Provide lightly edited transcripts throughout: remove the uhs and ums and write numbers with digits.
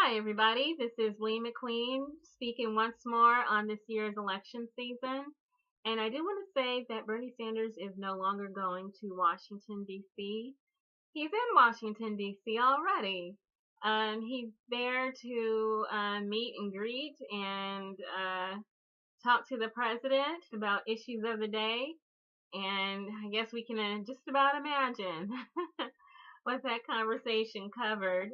Hi, everybody. This is Lee McQueen speaking once more on this year's election season. And I do want to say that Bernie Sanders is no longer going to Washington, D.C. He's in Washington, D.C. already. He's there to meet and greet and talk to the president about issues of the day. And I guess we can just about imagine what that conversation covered.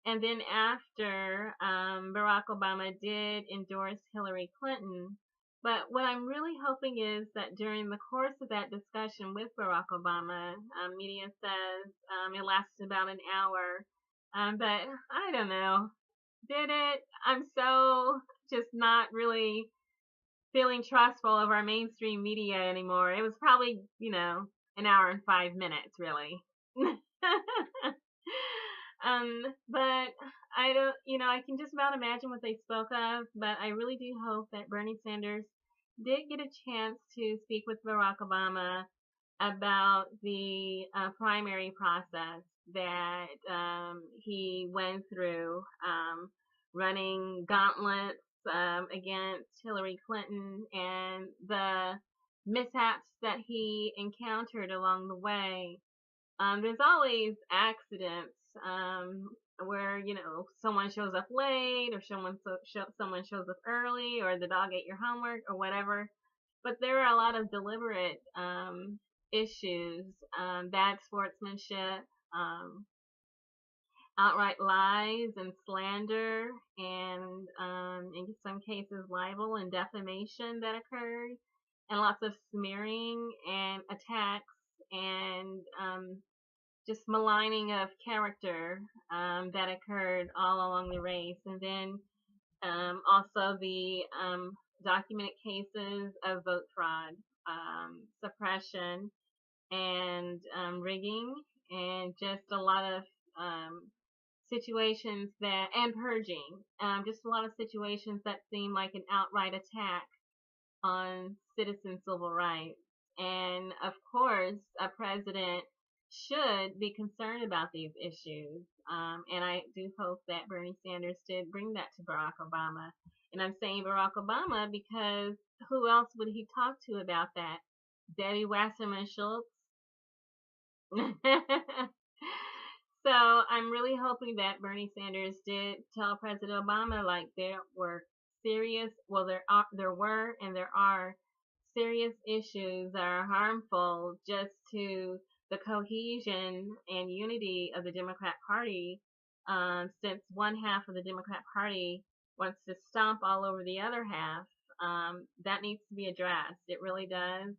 And then after Barack Obama did endorse Hillary Clinton. But what I'm really hoping is that during the course of that discussion with Barack Obama, media says it lasted about an hour. But I don't know. Did it? I'm so just not really feeling trustful of our mainstream media anymore. It was probably, an hour and 5 minutes, really. But I don't, I can just about imagine what they spoke of, but I really do hope that Bernie Sanders did get a chance to speak with Barack Obama about the primary process that he went through, running gauntlets against Hillary Clinton and the mishaps that he encountered along the way. There's always accidents where someone shows up late, or someone shows up early, or the dog ate your homework, or whatever. But there are a lot of deliberate issues, bad sportsmanship, outright lies and slander, and in some cases libel and defamation that occurred, and lots of smearing and attacks and just maligning of character that occurred all along the race. And then also the documented cases of vote fraud, suppression, and rigging, and just a lot of situations and purging, just a lot of situations that seem like an outright attack on citizen civil rights. And of course, a president should be concerned about these issues. And I do hope that Bernie Sanders did bring that to Barack Obama. And I'm saying Barack Obama because who else would he talk to about that? Debbie Wasserman Schultz? So I'm really hoping that Bernie Sanders did tell President Obama, like, there were serious, well, there were and there are serious issues that are harmful just to the cohesion and unity of the Democrat Party, since one half of the Democrat Party wants to stomp all over the other half. That needs to be addressed. It really does.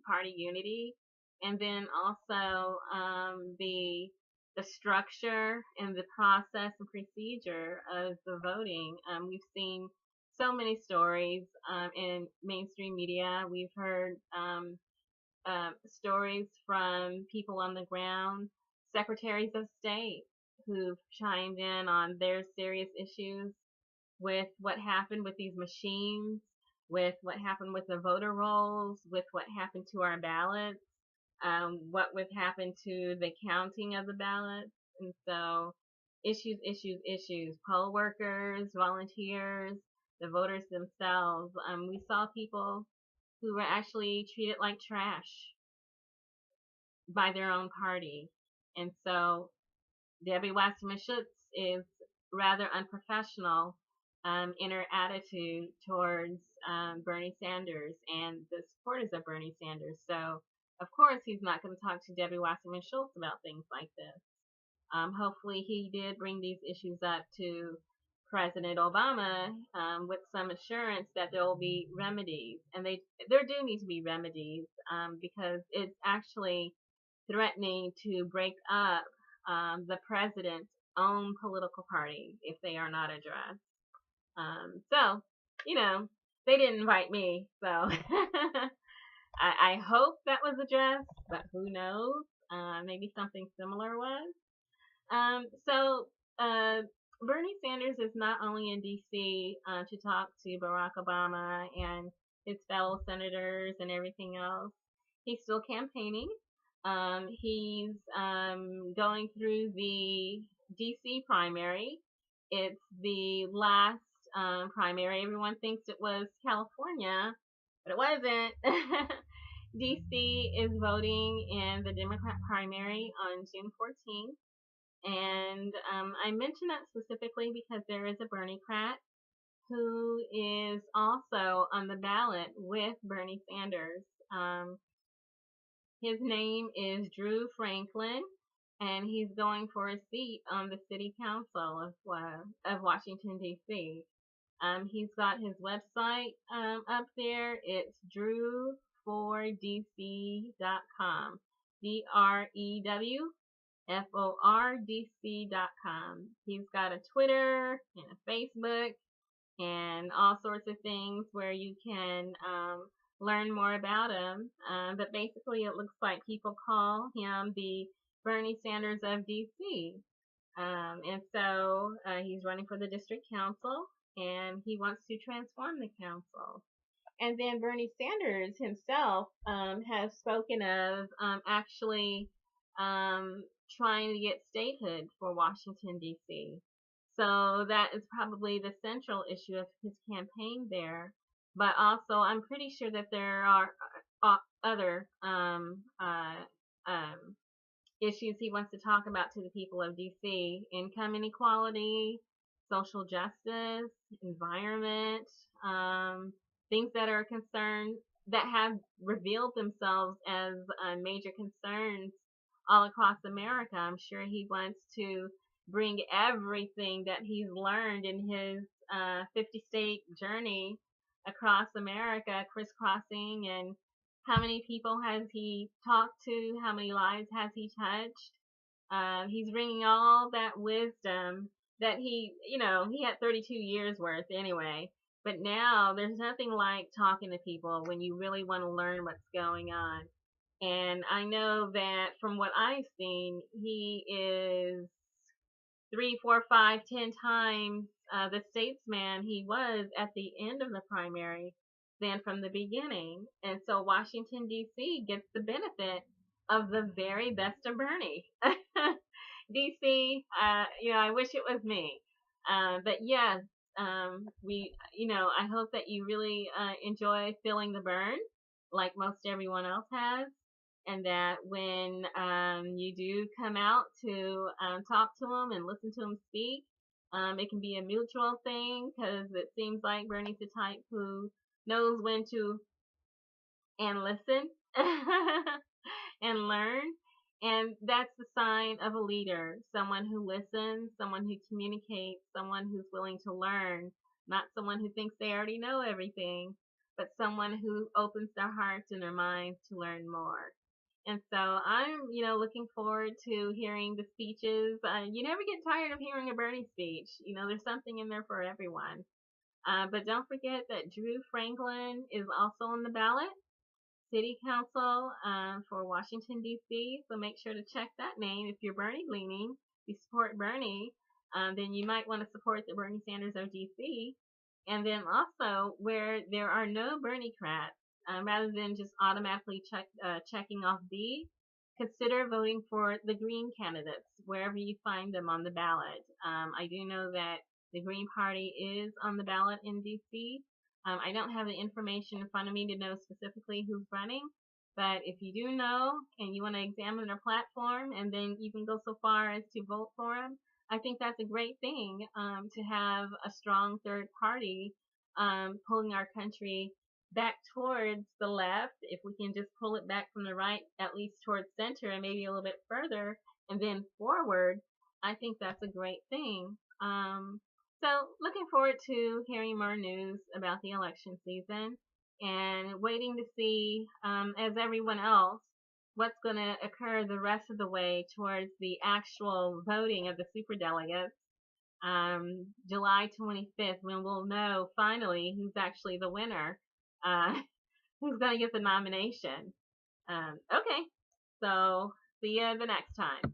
Party unity, and then also the structure and the process and procedure of the voting. We've seen so many stories in mainstream media. We've heard stories from people on the ground, secretaries of state who've chimed in on their serious issues with what happened with these machines, with what happened with the voter rolls, with what happened to our ballots, what would happen to the counting of the ballots. And so issues, issues, issues. Poll workers, volunteers, the voters themselves. We saw people who were actually treated like trash by their own party. And so Debbie Wasserman Schultz is rather unprofessional in her attitude towards Bernie Sanders and the supporters of Bernie Sanders. So, of course, he's not going to talk to Debbie Wasserman Schultz about things like this. Hopefully, he did bring these issues up to President Obama with some assurance that there will be remedies, and there do need to be remedies because it's actually threatening to break up the president's own political party if they are not addressed. So, they didn't invite me, so I hope that was addressed, but who knows? Maybe something similar was. So, Bernie Sanders is not only in D.C. To talk to Barack Obama and his fellow senators and everything else. He's still campaigning. He's going through the DC primary. It's the last primary. Everyone thinks it was California, but it wasn't. DC is voting in the Democrat primary on June 14th. And I mention that specifically because there is a Bernie-crat who is also on the ballot with Bernie Sanders. His name is Drew Franklin, and he's going for a seat on the City Council of Washington, D.C. He's got his website up there. It's drew4dc.com. DREWFORDC.com. He's got a Twitter and a Facebook and all sorts of things where you can learn more about him. But basically, it looks like people call him the Bernie Sanders of DC. And so he's running for the district council, and he wants to transform the council. And then Bernie Sanders himself has spoken of actually trying to get statehood for Washington, D.C. So that is probably the central issue of his campaign there. But also, I'm pretty sure that there are other issues he wants to talk about to the people of DC: income inequality, social justice, environment, things that are concerned that have revealed themselves as major concerns all across America. I'm sure he wants to bring everything that he's learned in his 50-state journey across America, crisscrossing, and how many people has he talked to, how many lives has he touched. He's bringing all that wisdom that he had 32 years worth anyway. But now there's nothing like talking to people when you really want to learn what's going on. And I know that from what I've seen, he is 3, 4, 5, 10 times the statesman he was at the end of the primary than from the beginning. And so Washington, D.C. gets the benefit of the very best of Bernie. D.C., I wish it was me. But yes, I hope that you really enjoy feeling the burn like most everyone else has. And that when you do come out to talk to him and listen to him speak, it can be a mutual thing, because it seems like Bernie's the type who knows when to and listen and learn. And that's the sign of a leader: someone who listens, someone who communicates, someone who's willing to learn, not someone who thinks they already know everything, but someone who opens their hearts and their minds to learn more. And so I'm, looking forward to hearing the speeches. You never get tired of hearing a Bernie speech. There's something in there for everyone. But don't forget that Drew Franklin is also on the ballot, City Council for Washington, D.C. So make sure to check that name. If you're Bernie leaning, if you support Bernie, then you might want to support the Bernie Sanders of D.C. And then also, where there are no Bernie-crats, rather than just automatically checking off B, consider voting for the Green candidates wherever you find them on the ballot. I do know that the Green Party is on the ballot in D.C. I don't have the information in front of me to know specifically who's running, but if you do know and you want to examine their platform and then even go so far as to vote for them, I think that's a great thing, to have a strong third party pulling our country back towards the left. If we can just pull it back from the right, at least towards center and maybe a little bit further and then forward, I think that's a great thing. So looking forward to hearing more news about the election season, and waiting to see, as everyone else, what's going to occur the rest of the way towards the actual voting of the superdelegates, July 25th, when we'll know finally who's actually the winner, who's going to get the nomination. Okay, so see you the next time.